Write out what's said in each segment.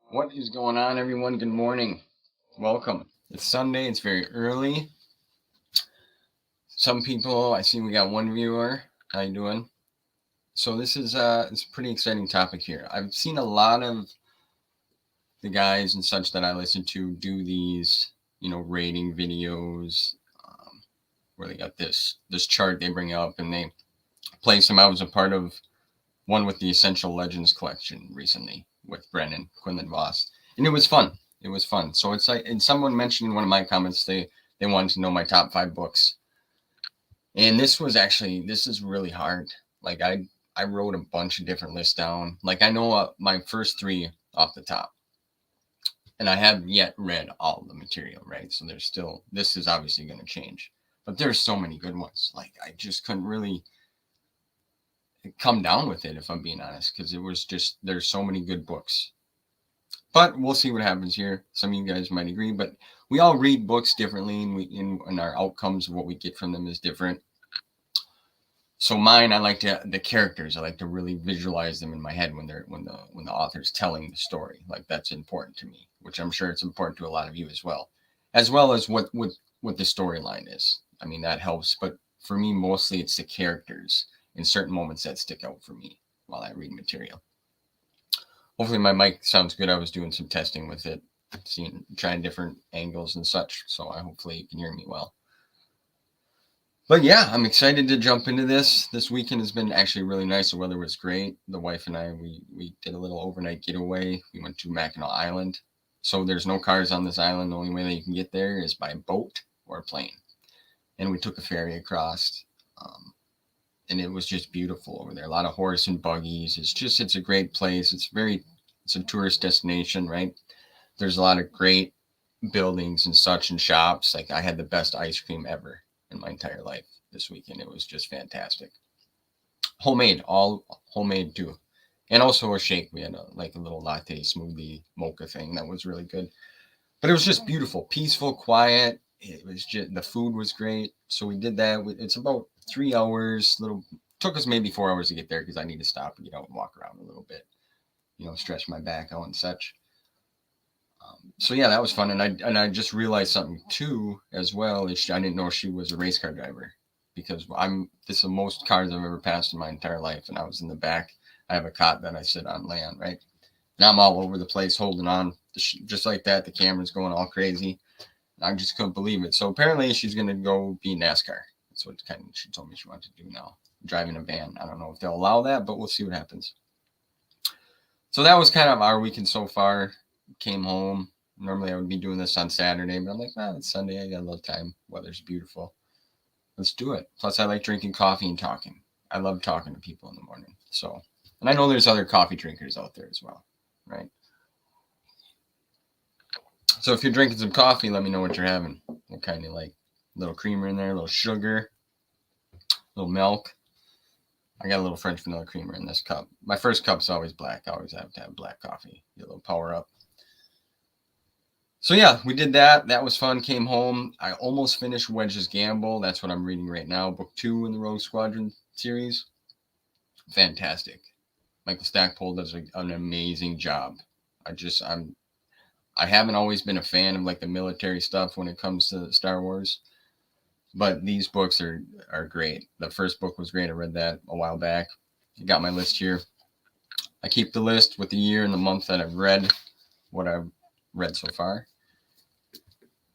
What is going on, everyone? Good morning. Welcome. It's Sunday. It's very early. Some people, I see we got one viewer. How you doing? So this is it's a pretty exciting topic here. I've seen a lot of the guys and such that I listen to do these, rating videos, where they got this chart they bring up and they play some. I was a part of one with the Essential Legends collection recently with Brennan Quinlan Voss, and it was fun. It was fun. So it's like, and someone mentioned in one of my comments they wanted to know my top 5 books, and this is really hard. Like I wrote a bunch of different lists down. Like I know my first 3 off the top, and I haven't yet read all the material, right? So there's still, this is obviously going to change, but there's so many good ones. Like I just couldn't really come down with it, if I'm being honest, because it was just, there's so many good books. But we'll see what happens here. Some of you guys might agree, but we all read books differently, and our outcomes of what we get from them is different. So mine, I like the characters. I like to really visualize them in my head when the author's telling the story. Like that's important to me, which I'm sure it's important to a lot of you as well as what the storyline is. I mean that helps, but for me mostly it's the characters in certain moments that stick out for me while I read material. Hopefully my mic sounds good. I was doing some testing with it, trying different angles and such, so I hopefully you can hear me well. But yeah, I'm excited to jump into this. This weekend has been actually really nice. The weather was great. The wife and I, we did a little overnight getaway. We went to Mackinac Island. So there's no cars on this island. The only way that you can get there is by boat or plane. And we took a ferry across. And it was just beautiful over there. A lot of horse and buggies. It's a great place. It's a tourist destination, right? There's a lot of great buildings and such and shops. Like I had the best ice cream ever in my entire life this weekend. It was just fantastic. Homemade, all homemade too. And also a shake. We had a little latte smoothie mocha thing that was really good. But it was just beautiful, peaceful, quiet. It was just, the food was great. So we did that. It's about 3 hours. Took us maybe 4 hours to get there because I need to stop and get out and walk around a little bit. Stretch my back out and such. So yeah, that was fun, and I just realized something too as well. I didn't know she was a race car driver, because this is the most cars I've ever passed in my entire life, and I was in the back. I have a cot that I sit on, lay on, right? Now I'm all over the place holding on, just like that. The camera's going all crazy. I just couldn't believe it. So apparently she's gonna go be NASCAR. That's what kind of she told me she wanted to do now, driving a van. I don't know if they'll allow that, but we'll see what happens. So that was kind of our weekend so far. Came home. Normally I would be doing this on Saturday, but I'm like, it's Sunday. I got a little time. Weather's beautiful. Let's do it. Plus, I like drinking coffee and talking. I love talking to people in the morning. So, and I know there's other coffee drinkers out there as well, right? So if you're drinking some coffee, let me know what you're having. What kind you like? A little creamer in there, a little sugar, a little milk. I got a little French vanilla creamer in this cup. My first cup's always black. I always have to have black coffee. Get a little power up. So yeah, we did that. That was fun. Came home. I almost finished Wedge's Gamble. That's what I'm reading right now. Book 2 in the Rogue Squadron series. Fantastic. Michael Stackpole does an amazing job. I haven't always been a fan of like the military stuff when it comes to Star Wars, but these books are great. The first book was great. I read that a while back. I got my list here. I keep the list with the year and the month that I've read, what I've read so far.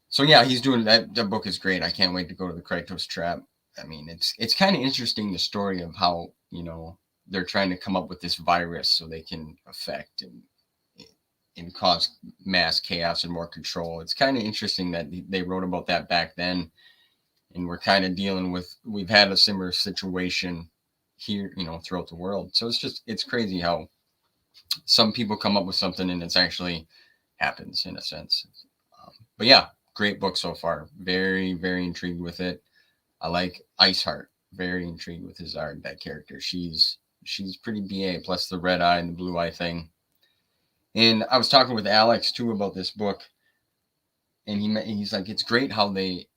So yeah, he's doing that. The book is great. I can't wait to go to the Krytos trap. I mean, it's kind of interesting, the story of how they're trying to come up with this virus so they can affect and cause mass chaos and more control. It's kind of interesting that they wrote about that back then, and we're kind of we've had a similar situation here, throughout the world. So it's crazy how some people come up with something and it's actually happens in a sense. But yeah, great book so far. Very, very intrigued with it. I like Iceheart. Very intrigued with his art. That character, she's pretty BA. Plus the red eye and the blue eye thing. And I was talking with Alex too about this book, and he's like, it's great how they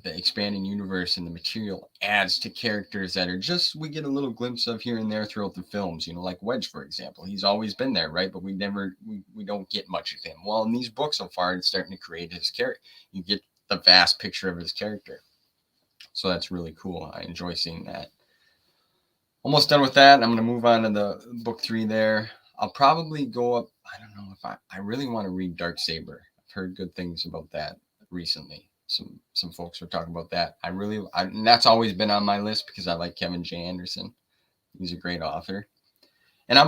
the expanding universe and the material adds to characters that are just, we get a little glimpse of here and there throughout the films, like Wedge, for example. He's always been there, right? But we don't get much of him. Well, in these books so far, it's starting to create his character. You get the vast picture of his character. So that's really cool. I enjoy seeing that. Almost done with that. I'm going to move on to the book 3 there. I'll probably go up. I don't know if I really want to read Darksaber. I've heard good things about that recently. Some folks were talking about that. And that's always been on my list because I like Kevin J. Anderson. He's a great author. And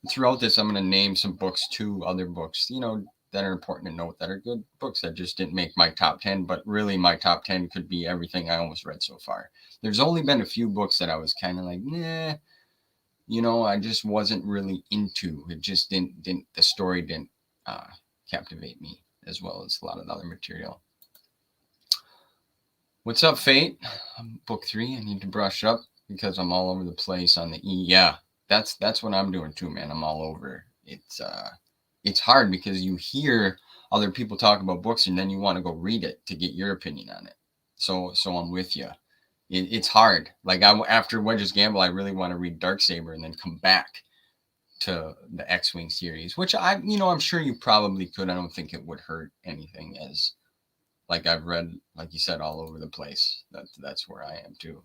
throughout this, I'm going to name some books too, other books, that are important to note, that are good books that just didn't make my top 10, but really my top 10 could be everything I almost read so far. There's only been a few books that I was kind of like, nah, I just wasn't really into. It just the story didn't captivate me as well as a lot of the other material. What's up, Fate? Book 3, I need to brush up because I'm all over the place on the E. Yeah, that's what I'm doing too, man. I'm all over. It's hard because you hear other people talk about books and then you want to go read it to get your opinion on it. So I'm with you. It's hard. Like after Wedge's Gamble, I really want to read Darksaber and then come back to the X-Wing series, which I'm sure you probably could. I don't think it would hurt anything, as like I've read, like you said, all over the place. That's where I am too.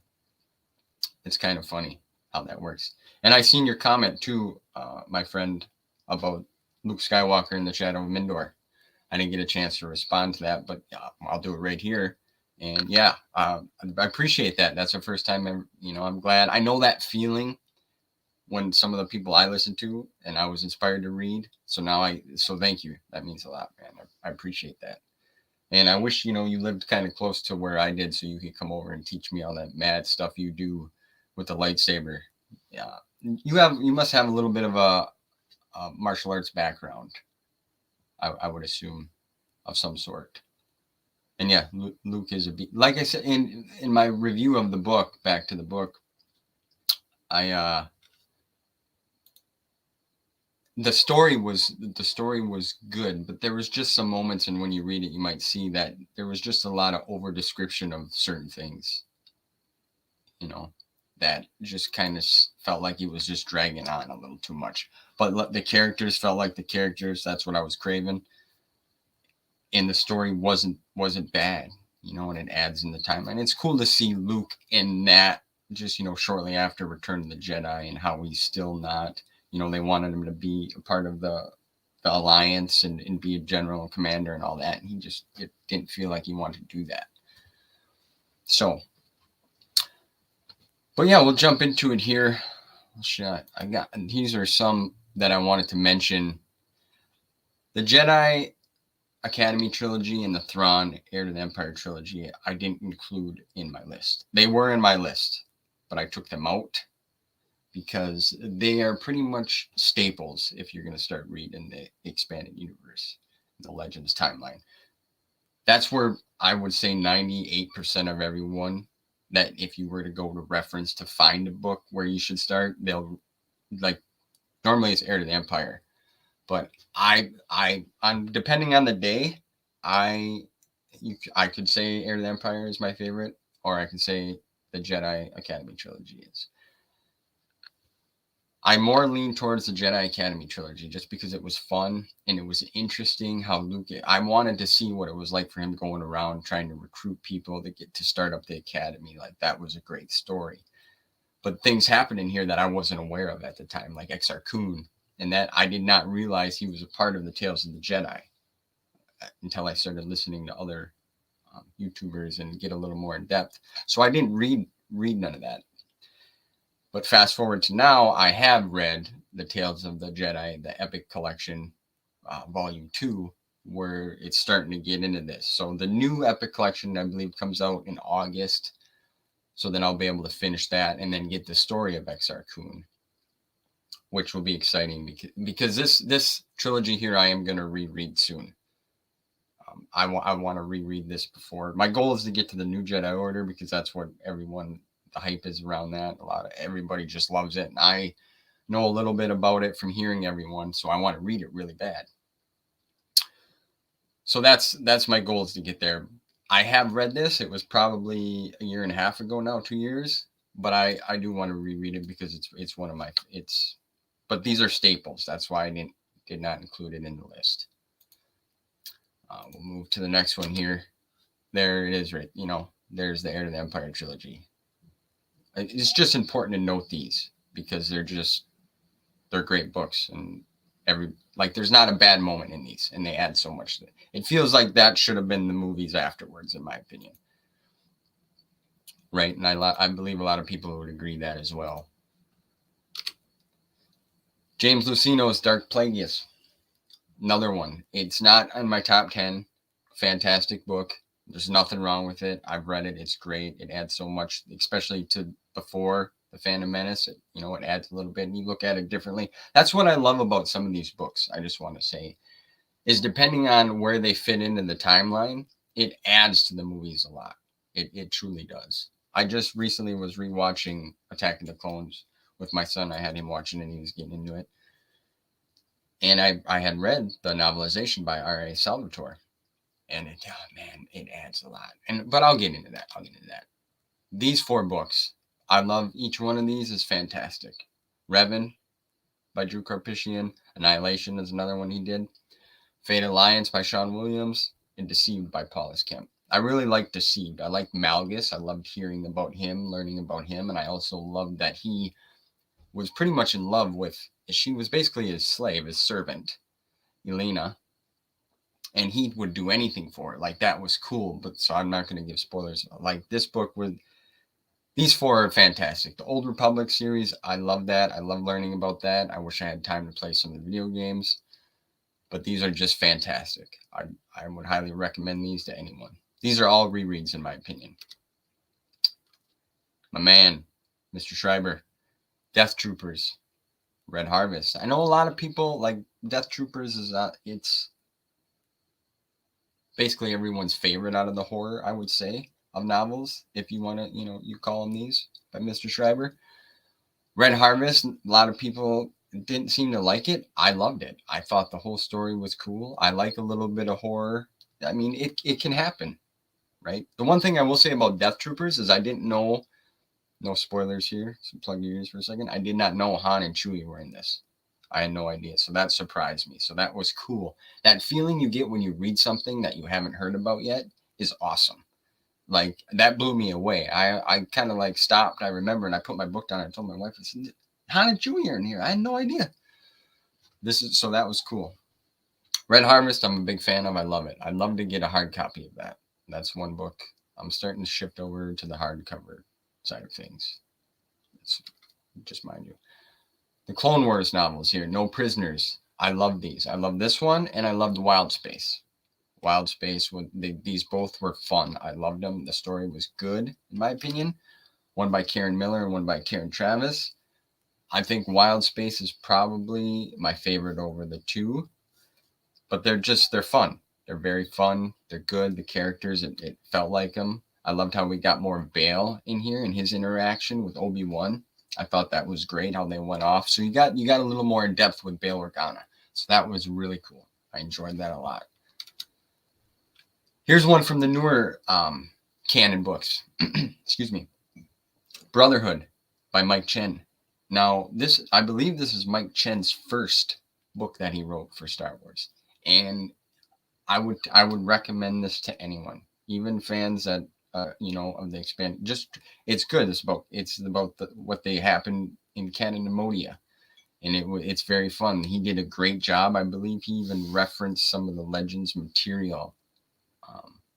It's kind of funny how that works. And I seen your comment too, my friend, about Luke Skywalker in the Shadow of Mindor. I didn't get a chance to respond to that, but I'll do it right here. And yeah, I appreciate that. That's the first time I'm glad. I know that feeling when some of the people I listened to and I was inspired to read. So thank you. That means a lot, man. I appreciate that. And I wish, you lived kind of close to where I did so you could come over and teach me all that mad stuff you do with the lightsaber. Yeah. You must have a little bit of a martial arts background, I would assume, of some sort. And yeah, Luke is like I said in my review of the book, back to the book, the story was good, but there was just some moments, and when you read it, you might see that there was just a lot of over description of certain things, that just kind of felt like it was just dragging on a little too much. But the characters felt like the characters. That's what I was craving. And the story wasn't bad, and it adds in the timeline. It's cool to see Luke in that, just, shortly after Return of the Jedi, and how he's still not, they wanted him to be a part of the Alliance and be a general and commander and all that. And it didn't feel like he wanted to do that. So, but yeah, we'll jump into it here. These are some that I wanted to mention. The Jedi Academy trilogy and the Thrawn Heir to the Empire trilogy, I didn't include in my list. They were in my list, but I took them out because they are pretty much staples if you're going to start reading the expanded universe, the Legends timeline. That's where I would say 98% of everyone, that if you were to go to reference to find a book where you should start, they'll, like, normally it's Heir to the Empire. But I'm depending on the day, I could say Heir to the Empire is my favorite, or I could say the Jedi Academy trilogy is. I more lean towards the Jedi Academy trilogy just because it was fun and it was interesting how Luke, I wanted to see what it was like for him going around trying to recruit people to get to start up the academy. Like, that was a great story. But things happened in here that I wasn't aware of at the time, like Exar Kun, and that I did not realize he was a part of the Tales of the Jedi until I started listening to other YouTubers and get a little more in depth. So I didn't read none of that. But fast forward to now, I have read the Tales of the Jedi, the Epic Collection, Volume 2, where it's starting to get into this. So the new Epic Collection, I believe, comes out in August. So then I'll be able to finish that and then get the story of Exar Kun, which will be exciting because this trilogy here I am going to reread soon. I want to reread this before. My goal is to get to the New Jedi Order because that's what the hype is around that. Everybody just loves it. And I know a little bit about it from hearing everyone. So I want to read it really bad. So that's my goal, is to get there. I have read this. It was probably a year and a half ago now, 2 years. But I do want to reread it because it's one of my it's. But these are staples. That's why I did not include it in the list. We'll move to the next one here. There it is, right? There's the Heir to the Empire trilogy. It's just important to note these because they're great books, and there's not a bad moment in these, and they add so much to it. It feels like that should have been the movies afterwards, in my opinion. Right, and I believe a lot of people would agree that as well. James Luceno's Dark Plagueis, another one. It's not in my top 10. Fantastic book. There's nothing wrong with it. I've read it. It's great. It adds so much, especially to before the Phantom Menace. It adds a little bit, and you look at it differently. That's what I love about some of these books. I just want to say, is depending on where they fit into the timeline, it adds to the movies a lot. It truly does. I just recently was rewatching Attack of the Clones with my son. I had him watching it, and he was getting into it. And I had read the novelization by R.A. Salvatore. And it adds a lot. But I'll get into that. These 4 books, I love each one of these is fantastic. Revan by Drew Karpyshyn, Annihilation is another one he did. Fate Alliance by Sean Williams, and Deceived by Paulus Kemp. I really like Deceived. I like Malgus. I loved hearing about him, learning about him, and I also loved that he was pretty much in love with, she was basically his slave, his servant, Elena, and he would do anything for it. Like, that was cool. But so I'm not going to give spoilers. Like, this book these 4 are fantastic. The Old Republic series, I love that. I love learning about that. I wish I had time to play some of the video games, but these are just fantastic. I would highly recommend these to anyone. These are all rereads in my opinion. My man, Mr. Schreiber, Death Troopers, Red Harvest. I know a lot of people like Death Troopers it's basically everyone's favorite out of the horror, I would say, of novels. If you want to, you call them these by Mr. Schreiber. Red Harvest, a lot of people didn't seem to like it. I loved it. I thought the whole story was cool. I like a little bit of horror. I mean, it can happen, right? The one thing I will say about Death Troopers is I didn't know, no spoilers here, so plug your ears for a second. I did not know Han and Chewie were in this. I had no idea. So that surprised me. So that was cool. That feeling you get when you read something that you haven't heard about yet is awesome. Like, that blew me away. I kind of like stopped. I remember, and I put my book down. And I told my wife, I said, Han and Chewie are in here. I had no idea. So that was cool. Red Harvest, I'm a big fan of. I love it. I'd love to get a hard copy of that. That's one book. I'm starting to shift over to the hardcover side of things. It's, just mind you. The Clone Wars novels here, No Prisoners. I love these. I love this one, and I loved Wild Space. Wild Space, these both were fun. I loved them. The story was good, in my opinion. One by Karen Miller and one by Karen Traviss. I think Wild Space is probably my favorite over the 2, but they're fun. They're very fun. They're good. The characters, it felt like them. I loved how we got more of Bail in here and his interaction with Obi-Wan. I thought that was great how they went off. So you got a little more in depth with Bail Organa. So that was really cool. I enjoyed that a lot. Here's one from the newer canon books. Excuse me. Brotherhood by Mike Chen. Now, I believe this is Mike Chen's first book that he wrote for Star Wars. And I would recommend this to anyone, even fans that of the expand. Just it's good. It's about what they happened in Canon Modia, and it's very fun. He did a great job. I believe he even referenced some of the Legends material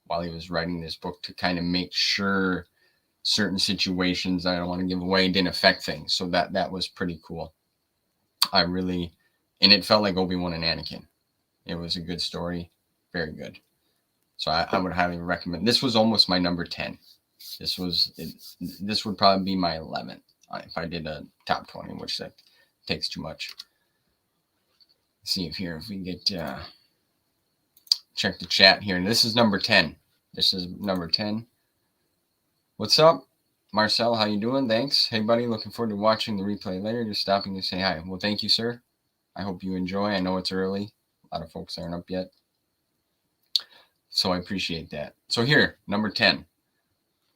while he was writing this book to kind of make sure certain situations I don't want to give away didn't affect things. So that was pretty cool. And it felt like Obi-Wan and Anakin. It was a good story, very good. So I would highly recommend. This was almost my number 10. This would probably be my 11th if I did a top 20, which that takes too much. Let's see if we get check the chat here. And this is number 10. This is number 10. What's up, Marcel? How you doing? Thanks. Hey, buddy. Looking forward to watching the replay later. Just stopping to say hi. Well, thank you, sir. I hope you enjoy. I know it's early. A lot of folks aren't up yet. So I appreciate that. So here, number 10.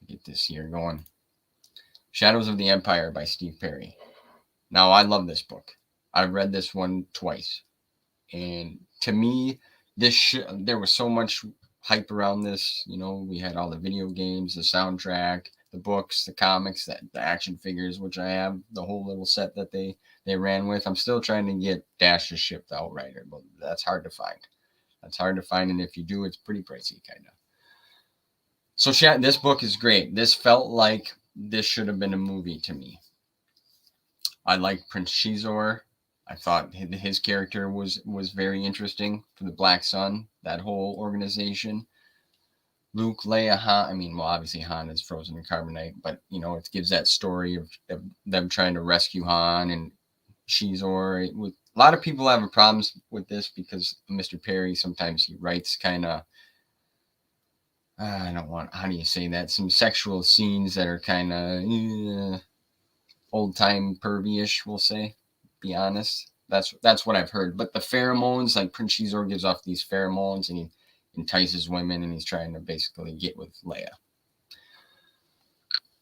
Get this here going. Shadows of the Empire by Steve Perry. Now, I love this book. I've read this one twice. And to me, there was so much hype around this. You know, we had all the video games, the soundtrack, the books, the comics, the action figures, which I have, the whole little set that they ran with. I'm still trying to get Dash's ship, the Outrider, but that's hard to find. That's hard to find, and if you do, it's pretty pricey, kind of. So this book is great. This felt like this should have been a movie to me. I like Prince Xizor. I thought his character was very interesting for the Black Sun, that whole organization. Luke, Leia, Han. I mean, well, obviously Han is frozen in carbonite, but you know, it gives that story of them trying to rescue Han and Xizor. A lot of people have problems with this because Mr. Perry sometimes he writes kind of. I don't want. How do you say that? Some sexual scenes that are kind of old time pervy-ish, we'll say. Be honest, that's what I've heard. But the pheromones, like Prince Xizor gives off these pheromones, and he entices women, and he's trying to basically get with Leia.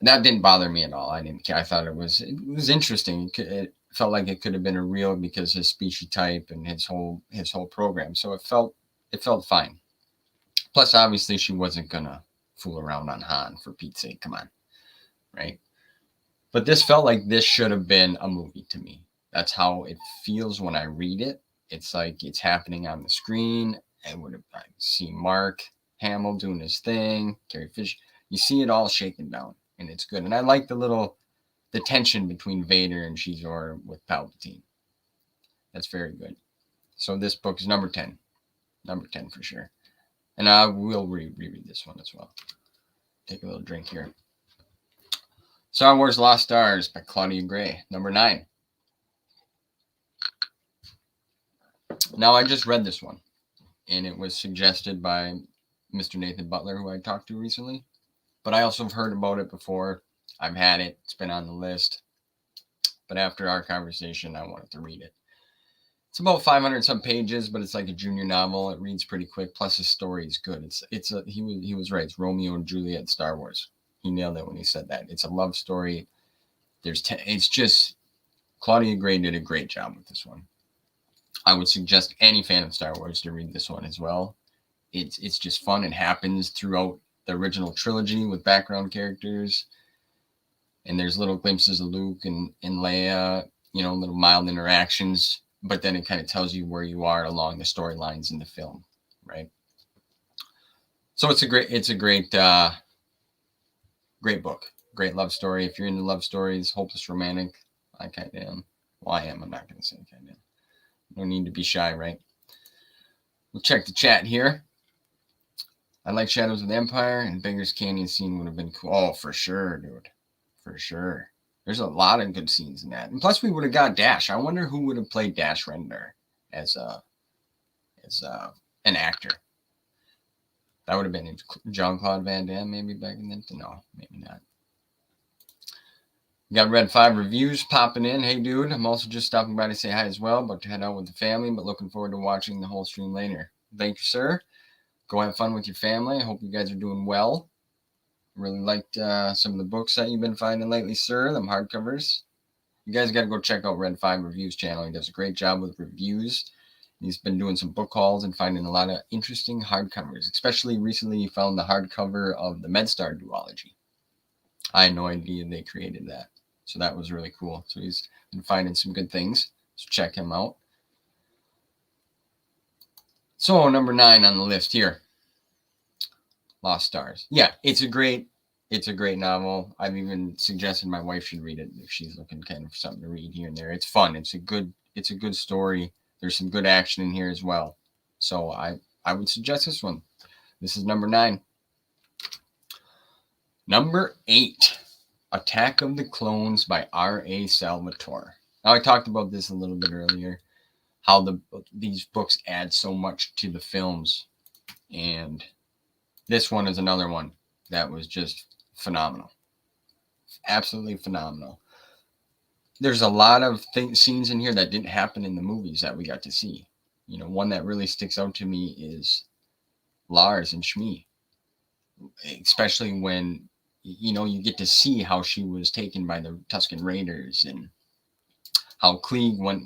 That didn't bother me at all. I didn't care. I thought it was interesting. It felt like it could have been a real because his speechy type and his whole program. So it felt fine. Plus, obviously, she wasn't gonna fool around on Han, for Pete's sake. Come on, right? But this felt like this should have been a movie to me. That's how it feels when I read it. It's like it's happening on the screen. I would have seen Mark Hamill doing his thing, Carrie Fisher. You see it all shaken down, and it's good. And I like the tension between Vader and Xizor with Palpatine. That's very good. So this book is number 10. Number 10 for sure. And I will reread this one as well. Take a little drink here. Star Wars Lost Stars by Claudia Gray, number 9. Now, I just read this one, and it was suggested by Mr. Nathan Butler, who I talked to recently. But I also have heard about it before. I've had it. It's been on the list. But after our conversation, I wanted to read it. It's about 500 some pages, but it's like a junior novel. It reads pretty quick. Plus, his story is good. He was right. It's Romeo and Juliet Star Wars. He nailed it when he said that. It's a love story. It's just Claudia Gray did a great job with this one. I would suggest any fan of Star Wars to read this one as well. It's just fun. It happens throughout the original trilogy with background characters. And there's little glimpses of Luke and Leia, you know, little mild interactions. But then it kind of tells you where you are along the storylines in the film, right? So it's a great book. Great love story. If you're into love stories, hopeless romantic, I kind of am. Well, I am. I'm not going to say kind of. No need to be shy, right? We'll check the chat here. I like Shadows of the Empire, and Beggar's Canyon scene would have been cool. Oh, for sure, dude. For sure. There's a lot of good scenes in that. And plus, we would have got Dash. I wonder who would have played Dash Rendar as an actor. That would have been Jean-Claude Van Damme, maybe back in then. No, maybe not. We got Red 5 reviews popping in. Hey, dude, I'm also just stopping by to say hi as well. About to head out with the family, but looking forward to watching the whole stream later. Thank you, sir. Go have fun with your family. I hope you guys are doing well. Really liked some of the books that you've been finding lately, sir. Them hardcovers. You guys got to go check out Red 5 Reviews channel. He does a great job with reviews. He's been doing some book hauls and finding a lot of interesting hardcovers. Especially recently, he found the hardcover of the MedStar duology. I had no idea they created that. So that was really cool. So he's been finding some good things. So check him out. So number 9 on the list here. Lost Stars. Yeah, it's a great novel. I've even suggested my wife should read it if she's looking kind of something to read here and there. It's fun. It's a good story. There's some good action in here as well. So I would suggest this one. This is number 9. Number 8. Attack of the Clones by R.A. Salvatore. Now, I talked about this a little bit earlier, how these books add so much to the films. And this one is another one that was just phenomenal. Absolutely phenomenal. There's a lot of scenes in here that didn't happen in the movies that we got to see. You know, one that really sticks out to me is Lars and Shmi, especially when you get to see how she was taken by the Tusken Raiders and how Klieg went,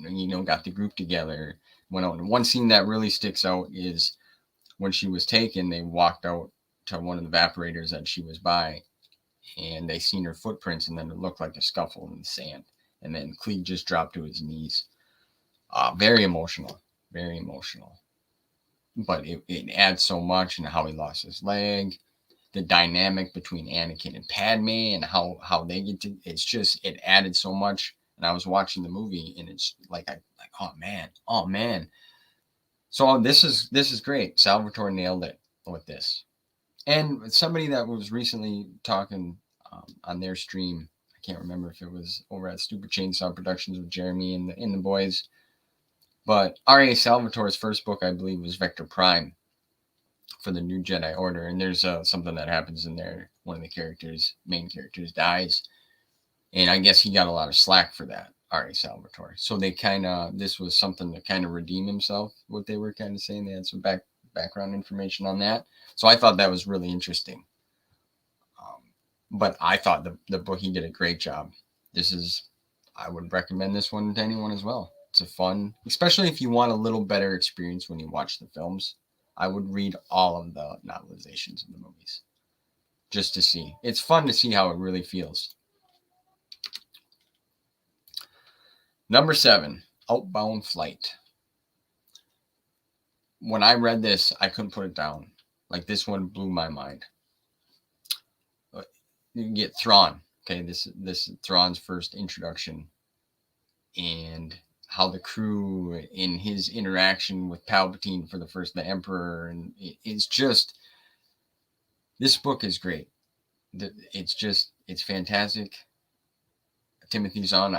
got the group together. Went out. And one scene that really sticks out is when she was taken, they walked out to one of the evaporators that she was by, and they seen her footprints, and then it looked like a scuffle in the sand. And then Klieg just dropped to his knees. Very emotional, very emotional. But it adds so much, and how he lost his leg, the dynamic between Anakin and Padme, and how they get to. It's just it added so much. And I was watching the movie, and it's like oh man. So this is great. Salvatore nailed it with this. And somebody that was recently talking on their stream, I can't remember if it was over at Stupid Chainsaw Productions with Jeremy and the boys, but R.A. Salvatore's first book, I believe, was Vector Prime for the New Jedi Order, and there's something that happens in there. One of the main characters, dies, and I guess he got a lot of slack for that, R.A. Salvatore. So they this was something to kind of redeem himself. What they were kind of saying, they had some background information on that. So I thought that was really interesting. But I thought the book, he did a great job. I would recommend this one to anyone as well. It's a fun, especially if you want a little better experience when you watch the films. I would read all of the novelizations of the movies just to see. It's fun to see how it really feels. Number 7, Outbound Flight. When I read this, I couldn't put it down. Like, this one blew my mind. You get Thrawn. Okay, this is Thrawn's first introduction, and how the crew in his interaction with Palpatine for the Emperor, and it's just, this book is great. It's fantastic. Timothy Zahn,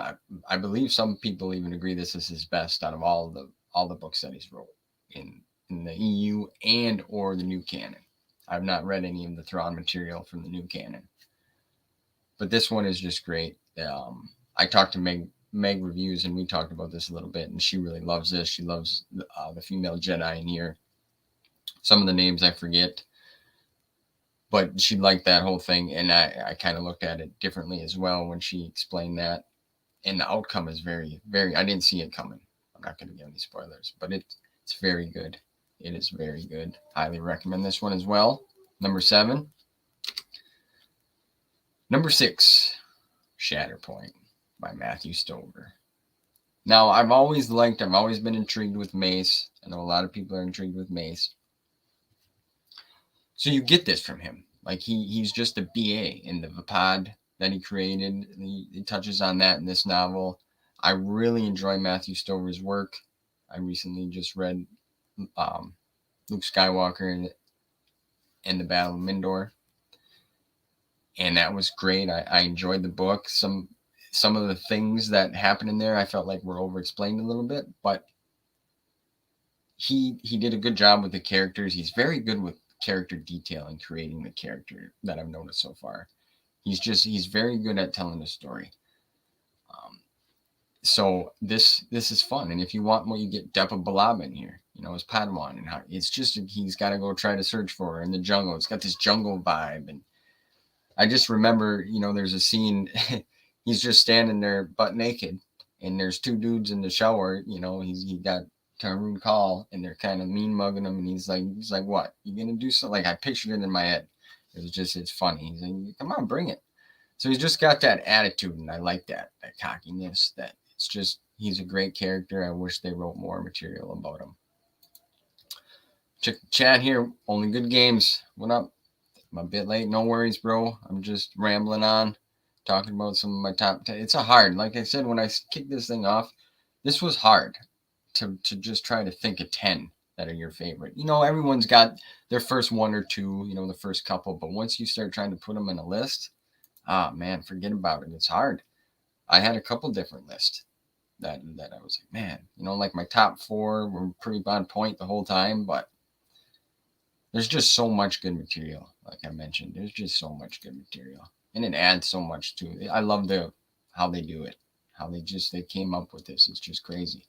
I believe some people even agree this is his best out of all the books that he's wrote in the EU and or the new canon. I've not read any of the Thrawn material from the new canon, but this one is just great. I talked to Meg Reviews, and we talked about this a little bit, and she really loves this. She loves the female Jedi in here. Some of the names I forget, but she liked that whole thing, and I kind of looked at it differently as well when she explained that. And the outcome is very, very, I didn't see it coming. I'm not going to give any spoilers, but it's very good. It is very good. Highly recommend this one as well. Number 7. Number 6, Shatterpoint by Matthew Stover. Now, I've always been intrigued with Mace. I know a lot of people are intrigued with Mace. So you get this from him. Like, he's just a BA in the Vapad that he created. He touches on that in this novel. I really enjoy Matthew Stover's work. I recently just read Luke Skywalker and the Battle of Mindor, and that was great. I enjoyed the book. Some of the things that happened in there, I felt like were over-explained a little bit, but he did a good job with the characters. He's very good with character detail and creating the character that I've noticed so far. He's very good at telling a story. So this is fun, and if you want more, you get Depa Billaba in here, as Padawan, and how it's just he's got to go try to search for her in the jungle. It's got this jungle vibe, and I just remember, there's a scene, he's just standing there butt naked, and there's 2 dudes in the shower. He got Tarun Call, and they're kind of mean mugging him, and he's like, what? You gonna do something? Like, I pictured it in my head. It's funny. He's like, come on, bring it. So he's just got that attitude, and I like that cockiness. That it's just, he's a great character. I wish they wrote more material about him. Check the chat here. Only Good Games. What up? I'm a bit late. No worries, bro. I'm just rambling on, talking about some of my top 10. It's like I said, when I kicked this thing off, this was hard to just try to think of 10 that are your favorite. Everyone's got their first 1 or 2, the first couple, but once you start trying to put them in a list, man, forget about it. It's hard. I had a couple different lists that I was like, man, like my top 4 were pretty on point the whole time, but there's just so much good material. Like I mentioned, there's just so much good material, and it adds so much to it. I love how they do it, how they came up with this. It's just crazy.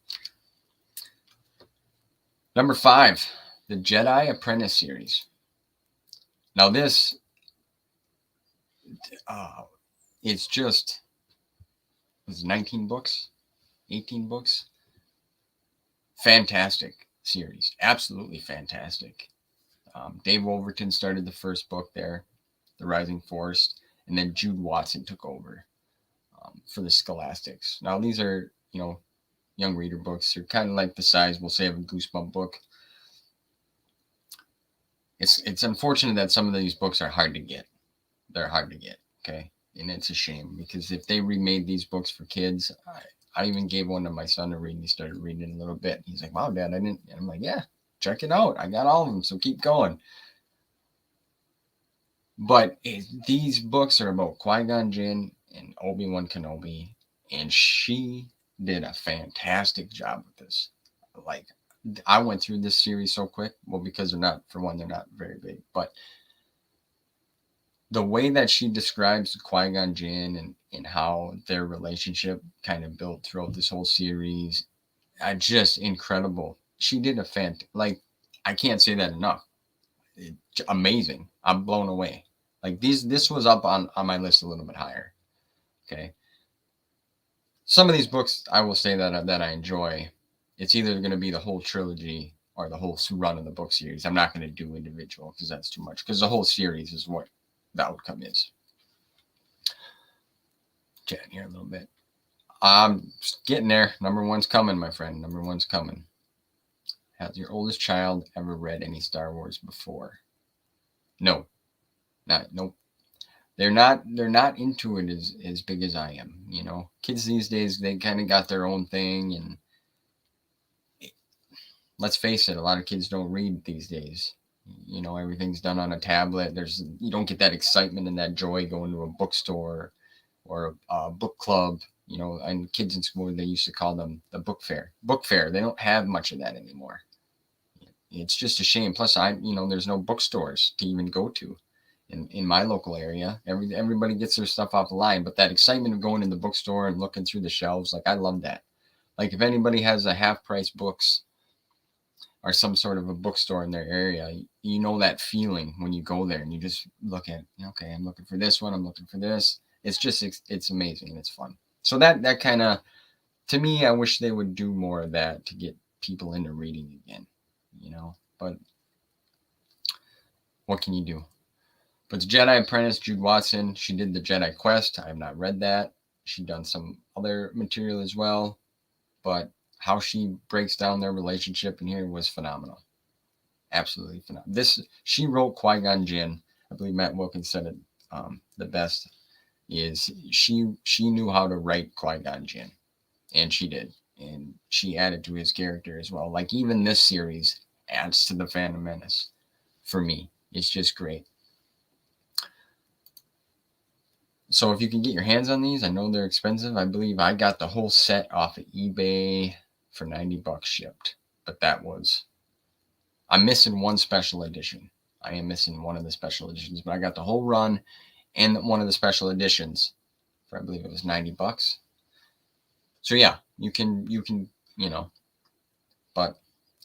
Number 5, the Jedi Apprentice series. Now this, it's just, it's 19 books, 18 books. Fantastic series, absolutely fantastic. Dave Wolverton started the first book there, The Rising Force, and then Jude Watson took over for the Scholastics. Now these are, young reader books. They're kind of like the size, we'll say, of a Goosebump book. It's unfortunate that some of these books are hard to get. They're hard to get, okay? And it's a shame, because if they remade these books for kids, I even gave one to my son to read, and he started reading it a little bit. He's like, "Wow, Dad, I didn't." And I'm like, "Yeah, check it out. I got all of them, so keep going." But these books are about Qui-Gon Jinn and Obi-Wan Kenobi, and she did a fantastic job with this. Like, I went through this series so quick. Well, because they're not very big, but the way that she describes Qui-Gon Jinn and how their relationship kind of built throughout this whole series, just incredible. She did I can't say that enough. Amazing. I'm blown away. Like this was up on my list a little bit higher. Okay. Some of these books I will say that I enjoy. It's either going to be the whole trilogy or the whole run of the book series. I'm not going to do individual because that's too much. Because the whole series is what the outcome is. Chatting here a little bit. I'm getting there. Number one's coming, my friend. Number one's coming. Has your oldest child ever read any Star Wars before? No. Nope. They're not into it as big as I am. Kids these days, they kind of got their own thing, and let's face it, a lot of kids don't read these days. Everything's done on a tablet. You don't get that excitement and that joy going to a bookstore or a book club. And kids in school, they used to call them the book fair. Book fair. They don't have much of that anymore. It's just a shame. Plus, there's no bookstores to even go to. In my local area, everybody gets their stuff off the line, but that excitement of going in the bookstore and looking through the shelves, like I love that. Like if anybody has a half price books or some sort of a bookstore in their area, that feeling when you go there and you just look at, okay, I'm looking for this one, I'm looking for this. It's amazing and it's fun. So that kind of, to me, I wish they would do more of that to get people into reading again, but what can you do? But the Jedi Apprentice, Jude Watson, she did the Jedi Quest. I have not read that. She's done some other material as well. But how she breaks down their relationship in here was phenomenal. Absolutely phenomenal. She wrote Qui-Gon Jinn. I believe Matt Wilkins said it the best. Is she knew how to write Qui-Gon Jinn. And she did. And she added to his character as well. Like even this series adds to the Phantom Menace. For me, it's just great. So if you can get your hands on these, I know they're expensive. I believe I got the whole set off of eBay for $90 shipped. But I'm missing one special edition. I am missing one of the special editions, but I got the whole run and one of the special editions for, I believe it was $90. So yeah, you can,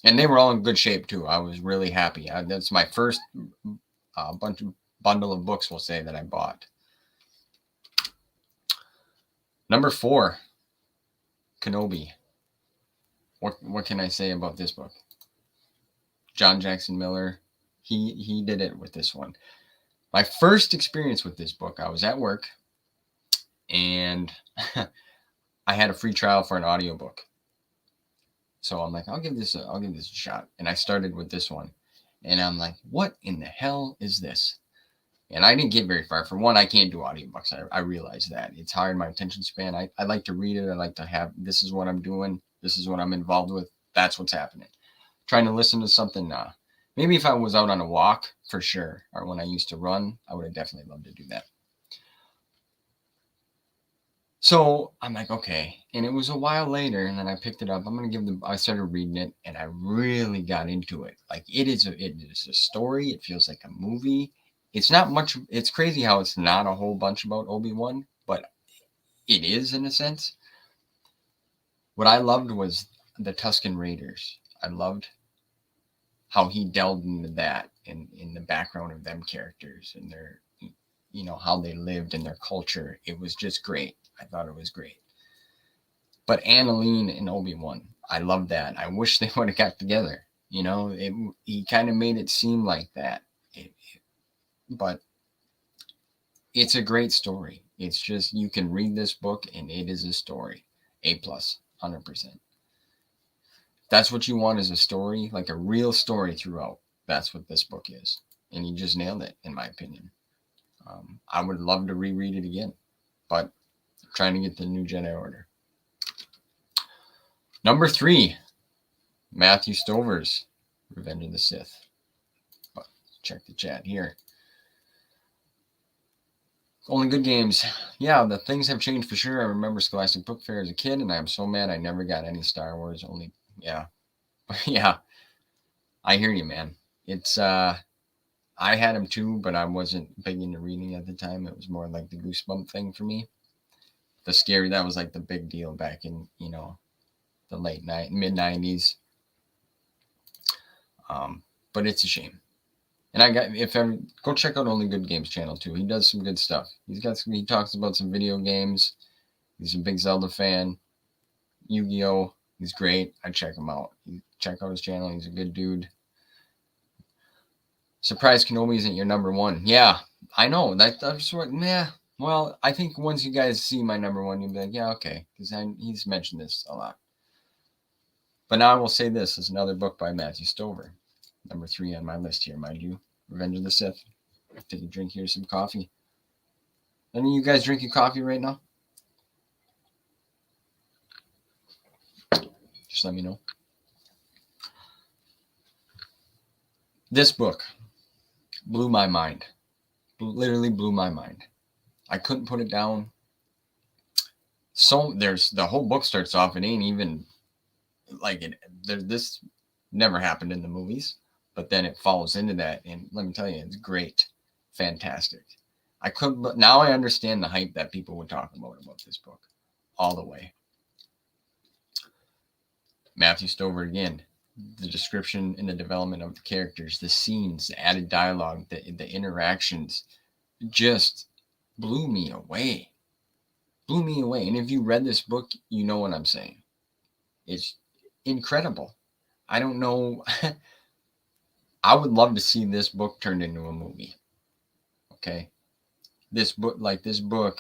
and they were all in good shape too. I was really happy. That's my first bundle of books, we'll say, that I bought. Number 4, Kenobi. What can I say about this book? John Jackson Miller, he did it with this one. My first experience with this book, I was at work, and I had a free trial for an audiobook. So I'm like, I'll give this a shot. And I started with this one, and I'm like, what in the hell is this? And I didn't get very far. For one, I can't do audiobooks. I realize that. It's hard, my attention span. I like to read it. I like to have, this is what I'm doing. This is what I'm involved with. That's what's happening. Trying to listen to something, nah. Maybe if I was out on a walk, for sure. Or when I used to run, I would have definitely loved to do that. So I'm like, okay. And it was a while later, and then I picked it up. I started reading it, and I really got into it. Like it is a story. It feels like a movie. It's not much. It's crazy how it's not a whole bunch about Obi-Wan, but it is in a sense. What I loved was the Tusken Raiders. I loved how he delved into that and in the background of them characters and their, how they lived and their culture. It was just great. I thought it was great. But Annalene and Obi-Wan, I love that. I wish they would have got together. He kind of made it seem like that. But it's a great story. It's just, you can read this book and it is a story. A+, 100%. That's what you want, is a story, like a real story throughout. That's what this book is. And he just nailed it, in my opinion. I would love to reread it again, but I'm trying to get the new Jedi Order. Number 3, Matthew Stover's Revenge of the Sith. But check the chat here. Only Good Games. Yeah, the things have changed for sure. I remember Scholastic Book Fair as a kid, and I'm so mad I never got any Star Wars. Yeah. I hear you, man. It's, I had them too, but I wasn't big into reading at the time. It was more like the Goosebump thing for me. That was like the big deal back in, the mid-90s. But it's a shame. And go check out Only Good Games channel too. He does some good stuff. He talks about some video games. He's a big Zelda fan. Yu-Gi-Oh! He's great. I check him out. Check out his channel. He's a good dude. Surprise Kenobi isn't your number 1. Yeah, I know. That's what. Yeah. Well, I think once you guys see my number 1, you'll be like, yeah, okay, because he's mentioned this a lot. But now I will say this is another book by Matthew Stover. Number 3 on my list here, mind you. Revenge of the Sith. Take a drink here, some coffee. Any of you guys drinking coffee right now? Just let me know. This book blew my mind. Literally blew my mind. I couldn't put it down. So the whole book starts off, it ain't even like it. This never happened in the movies, but then it follows into that, and let me tell you, it's great, fantastic. Now I understand the hype that people would talk about this book, all the way. Matthew Stover again. The description and the development of the characters, the scenes, the added dialogue, the interactions, just blew me away. Blew me away. And if you read this book, you know what I'm saying. It's incredible. I don't know. I would love to see this book turned into a movie. Okay. This book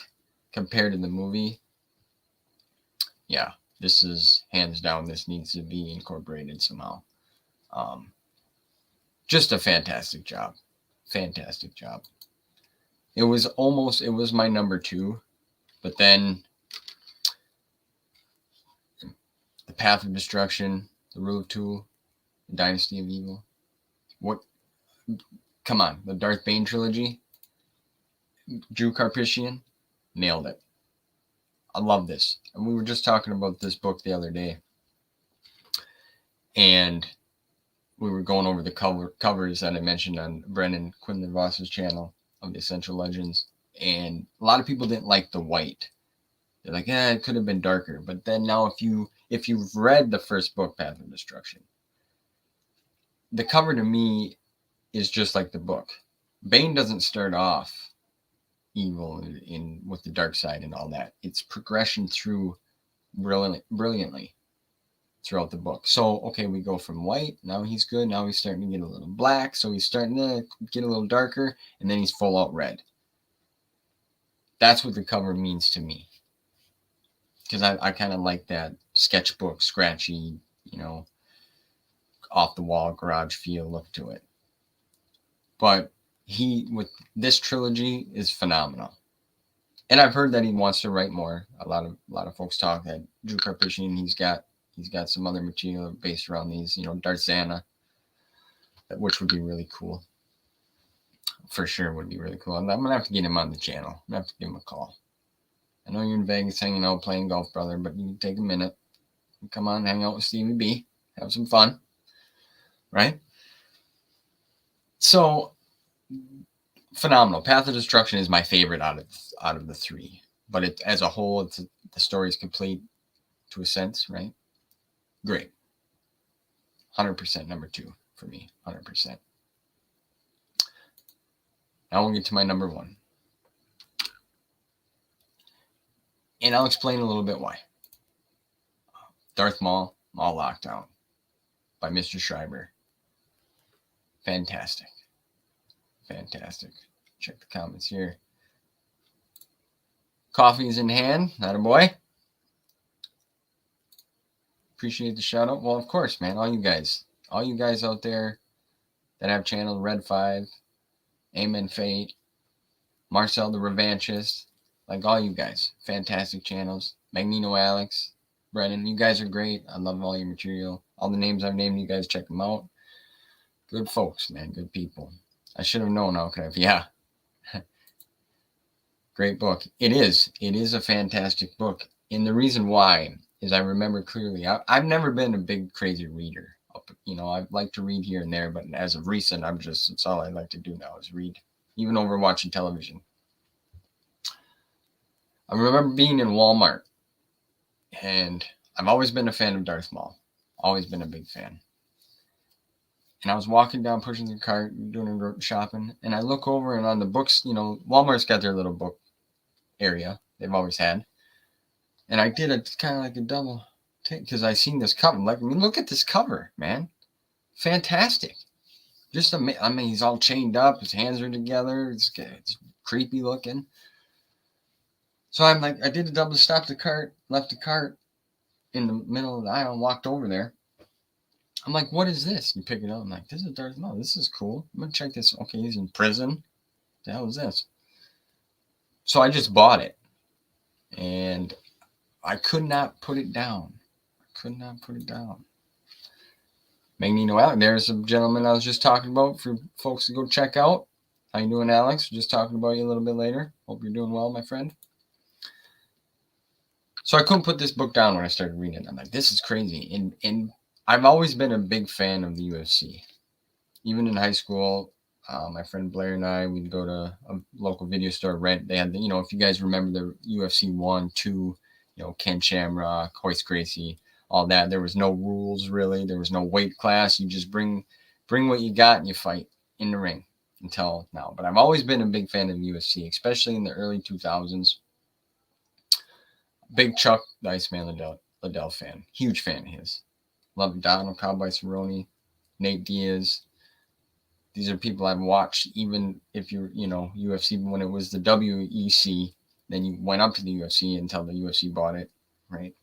compared to the movie. Yeah. This is hands down. This needs to be incorporated somehow. Just a fantastic job. Fantastic job. It was my number 2, but then The Path of Destruction, The Rule of Two, The Dynasty of Evil. Come on, the Darth Bane trilogy. Drew Karpyshyn nailed it. I love this. And we were just talking about this book the other day. And we were going over the covers that I mentioned on Brennan Quinlan Voss's channel of the Essential Legends. And a lot of people didn't like the white. They're like, it could have been darker. But then now if you've read the first book, Path of Destruction, the cover to me is just like the book. Bane doesn't start off evil with the dark side and all that. It's progression through brilliantly throughout the book. So, okay, we go from white. Now he's good. Now he's starting to get a little black. So he's starting to get a little darker. And then he's full out red. That's what the cover means to me. Because I kind of like that sketchbook, scratchy, off the wall garage feel look to it. But with this trilogy is phenomenal. And I've heard that he wants to write more. A lot of folks talk that Drew Karpyshyn, he's got some other material based around these, Darth Zana, which would be really cool. For sure would be really cool. I'm going to have to get him on the channel. I'm going to have to give him a call. I know you're in Vegas hanging out playing golf, brother, but you can take a minute. Come on, hang out with Stevie B. Have some fun. Right? So, phenomenal. Path of Destruction is my favorite out of the 3. But as a whole, the story is complete to a sense, right? Great. 100% number 2. for me, 100%. Now we'll get to my number one. And I'll explain a little bit why. Darth Maul, Maul Lockdown by Mr. Schreiber. Fantastic. Fantastic. Check the comments here. Coffee is in hand. Not a boy. Appreciate the shout out. Well, of course, man. All you guys out there that have channels, Red 5, Amen Fate, Marcel the Revanchist, like all you guys. Fantastic channels. Magneto Alex, Brennan, you guys are great. I love all your material. All the names I've named, you guys check them out. Good folks, man. Good people. I should have known. Okay, yeah. Great book. It is. It is a fantastic book. And the reason why is I remember clearly, I've never been a big, crazy reader. You know, I like to read here and there, but as of recent, it's all I like to do now is read, even over watching television. I remember being in Walmart, and I've always been a fan of Darth Maul. Always been a big fan. And I was walking down, pushing the cart, doing shopping, and I look over, and on the books, you know, Walmart's got their little book area they've always had. And I did a kind of like a double take because I seen this cover. Like, I mean, look at this cover, man. Fantastic. Just I mean, he's all chained up. His hands are together. It's creepy looking. So I'm like, I did a double, stopped the cart, left the cart in the middle of the aisle, and walked over there. I'm like, what is this? You pick it up. I'm like, this is Darth Maul. This is cool. I'm going to check this. Okay, he's in prison. What the hell is this? So I just bought it. And I could not put it down. Magneto Alex. There's a gentleman I was just talking about for folks to go check out. How you doing, Alex? Just talking about you a little bit later. Hope you're doing well, my friend. So I couldn't put this book down when I started reading it. I'm like, this is crazy. And I've always been a big fan of the UFC. Even in high school, my friend Blair and I, we'd go to a local video store, rent. They had, if you guys remember the UFC 1, 2, Ken Shamrock, Royce Gracie, all that. There was no rules, really. There was no weight class. You just bring what you got and you fight in the ring until now. But I've always been a big fan of UFC, especially in the early 2000s. Big Chuck the Iceman Liddell fan. Huge fan of his. Love Donald Cowboy Cerrone, Nate Diaz. These are people I've watched, even if you're, UFC, when it was the WEC, then you went up to the UFC until the UFC bought it, right?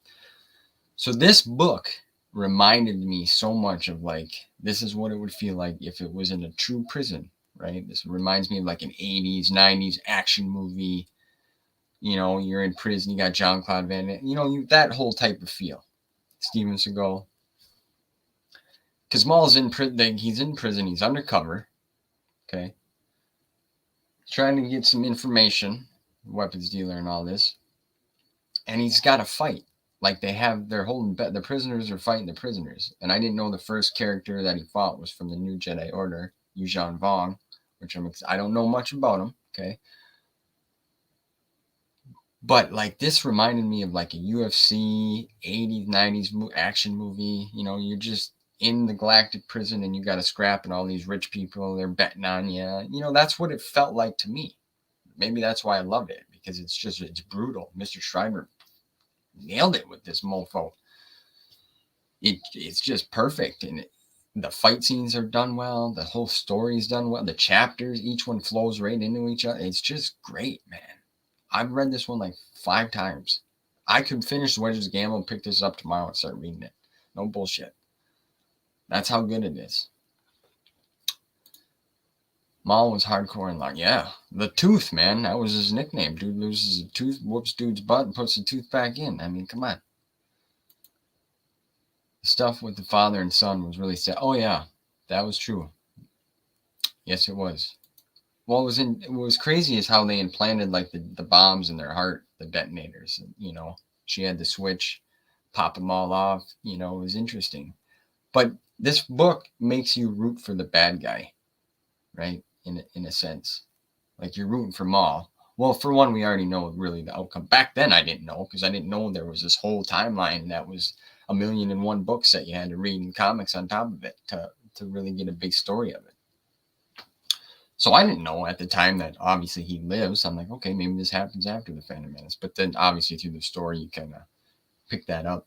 So this book reminded me so much of, like, this is what it would feel like if it was in a true prison, right? This reminds me of like an 80s, 90s action movie. You're in prison, you got Jean-Claude Van Damme, that whole type of feel. Steven Seagal. Because Maul's in prison, he's in prison, he's undercover, okay? Trying to get some information, weapons dealer and all this. And he's got to fight. Like they're holding, the prisoners are fighting the prisoners. And I didn't know the first character that he fought was from the New Jedi Order, Yuuzhan Vong, which I don't know much about him, okay? But like this reminded me of like a UFC 80s, 90s action movie. You're just in the galactic prison and you got to scrap and all these rich people, they're betting on you. That's what it felt like to me. Maybe that's why I loved it, because it's brutal. Mr. Schreiber nailed it with this mofo. It's just perfect. And the fight scenes are done well. The whole story's done well. The chapters, each one flows right into each other. It's just great, man. I've read this one like 5 times. I could finish Wedge's Gamble and pick this up tomorrow and start reading it. No bullshit. That's how good it is. Maul was hardcore and like, yeah, the tooth, man. That was his nickname. Dude loses a tooth, whoops dude's butt, and puts the tooth back in. I mean, come on. The stuff with the father and son was really sad. Oh, yeah, that was true. Yes, it was. What was crazy is how they implanted like the bombs in their heart, the detonators. She had the switch, pop them all off. It was interesting. But this book makes you root for the bad guy, right? In a sense, like you're rooting for Maul. Well, for one, we already know really the outcome. Back then, I didn't know, because I didn't know there was this whole timeline that was 1,000,001 books that you had to read in comics on top of it to to really get a big story of it. So I didn't know at the time that obviously he lives. I'm like, okay, maybe this happens after the Phantom Menace. But then obviously through the story, you kind of pick that up.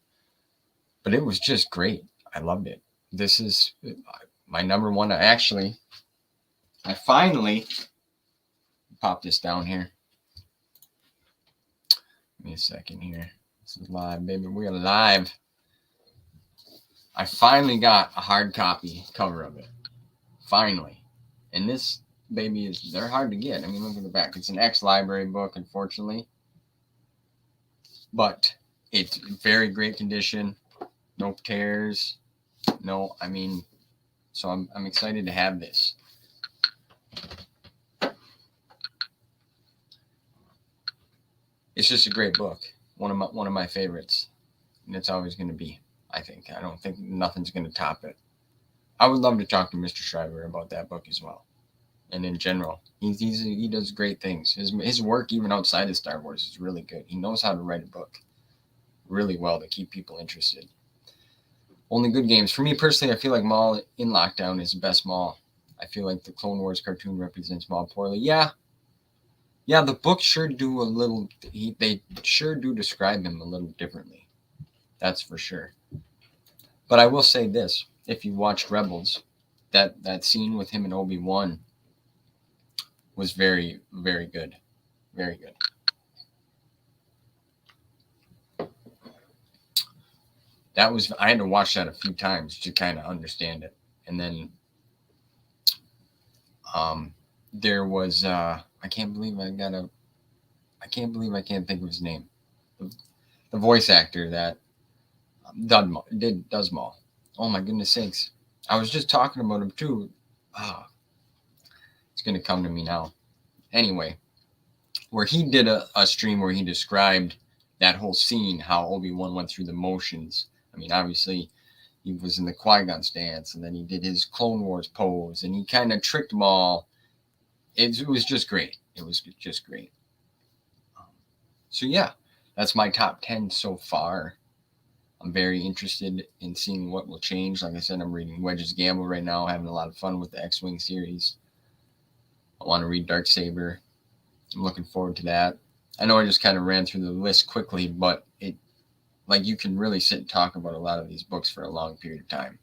But it was just great. I loved it. This is my number one. I finally pop this down here. Give me a second here. This is live, baby. We're live. I finally got a hard copy cover of it. Finally. And this baby they're hard to get. I mean, look at the back. It's an ex-library book, unfortunately. But it's very great condition. No tears. No, I mean, so I'm excited to have this. It's just a great book. One of my favorites. And it's always going to be, I think. I don't think nothing's going to top it. I would love to talk to Mr. Schreiber about that book as well. And in general, he does great things. His work, even outside of Star Wars, is really good. He knows how to write a book really well to keep people interested. Only good games. For me personally, I feel like Maul in Lockdown is the best Maul. I feel like the Clone Wars cartoon represents Maul poorly. Yeah, the books sure do a little. They sure do describe him a little differently. That's for sure. But I will say this: if you watched Rebels, that scene with him and Obi-Wan was very, very good. Very good. I had to watch that a few times to kind of understand it. And then there was I can't believe I can't think of his name. The voice actor that does Maul. Oh my goodness sakes. I was just talking about him too. Oh, it's gonna come to me now. Anyway, where he did a stream where he described that whole scene, how Obi-Wan went through the motions. I mean, obviously, he was in the Qui-Gon stance, and then he did his Clone Wars pose, and he kind of tricked Maul. It was just great. It was just great. So yeah, that's my top 10 so far. I'm very interested in seeing what will change. Like I said, I'm reading Wedge's Gamble right now, having a lot of fun with the X-Wing series. I want to read Darksaber. I'm looking forward to that. I know I just kind of ran through the list quickly, but you can really sit and talk about a lot of these books for a long period of time.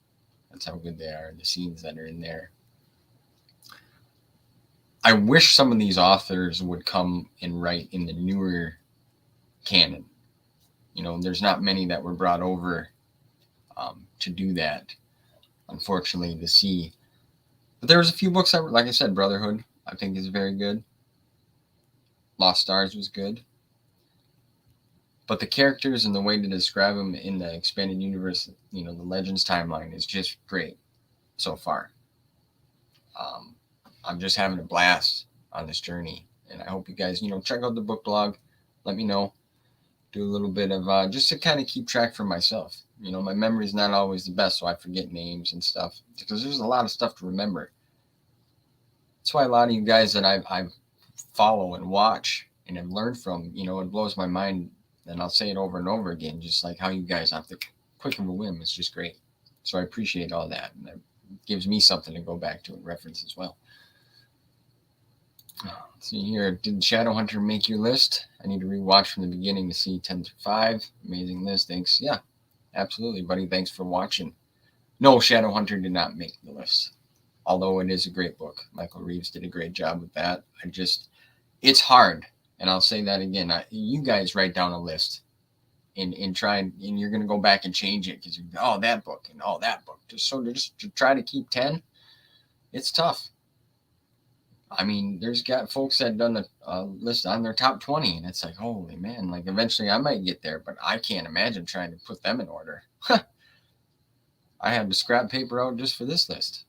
That's how good they are, the scenes that are in there. I wish some of these authors would come and write in the newer canon. You know, there's not many that were brought over to do that, unfortunately, to see. But there was a few books that were, like I said, Brotherhood, I think is very good. Lost Stars was good. But the characters and the way to describe them in the expanded universe, you know, the Legends timeline is just great so far. I'm just having a blast on this journey. And I hope you guys, check out the book blog. Let me know. Do a little bit of just to kind of keep track for myself. My memory is not always the best, so I forget names and stuff because there's a lot of stuff to remember. That's why a lot of you guys that I follow and watch and have learned from, it blows my mind. And I'll say it over and over again, just like how you guys have the quick of a whim. It's just great. So I appreciate all that. And it gives me something to go back to and reference as well. Let's see here. Did Shadowhunter make your list? I need to rewatch from the beginning to see 10 through 5. Amazing list. Thanks. Yeah, absolutely, buddy. Thanks for watching. No, Shadowhunter did not make the list. Although it is a great book. Michael Reeves did a great job with that. It's hard. And I'll say that again. You guys write down a list and try, and you're going to go back and change it because that book and that book. Just to try to keep 10, it's tough. I mean, there's got folks that done a list on their top 20, and it's like, holy man, like eventually I might get there, but I can't imagine trying to put them in order. I had to scrap paper out just for this list.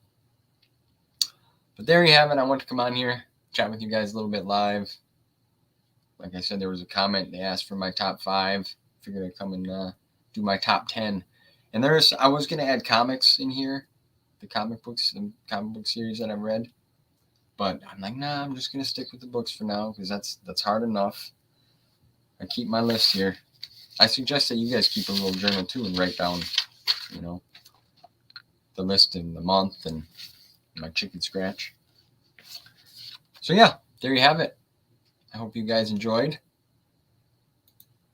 But there you have it. I want to come on here, chat with you guys a little bit live. Like I said, there was a comment. They asked for my top 5. Figured I'd come and do my top 10. And I was going to add comics in here, the comic book series that I've read. But I'm like, nah, I'm just going to stick with the books for now because that's hard enough. I keep my list here. I suggest that you guys keep a little journal too and write down, the list in the month and my chicken scratch. So yeah, there you have it. I hope you guys enjoyed.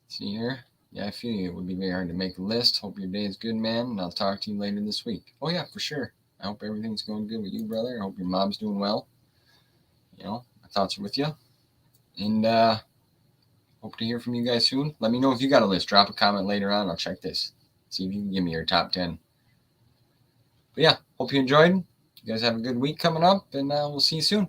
See here. Yeah, I feel you. It would be very hard to make a list. Hope your day is good, man. And I'll talk to you later this week. Oh yeah, for sure. I hope everything's going good with you, brother. I hope your mom's doing well. You know, my thoughts are with you. And hope to hear from you guys soon. Let me know if you got a list. Drop a comment later on. I'll check this. See if you can give me your top 10. But yeah, hope you enjoyed. You guys have a good week coming up, and we'll see you soon.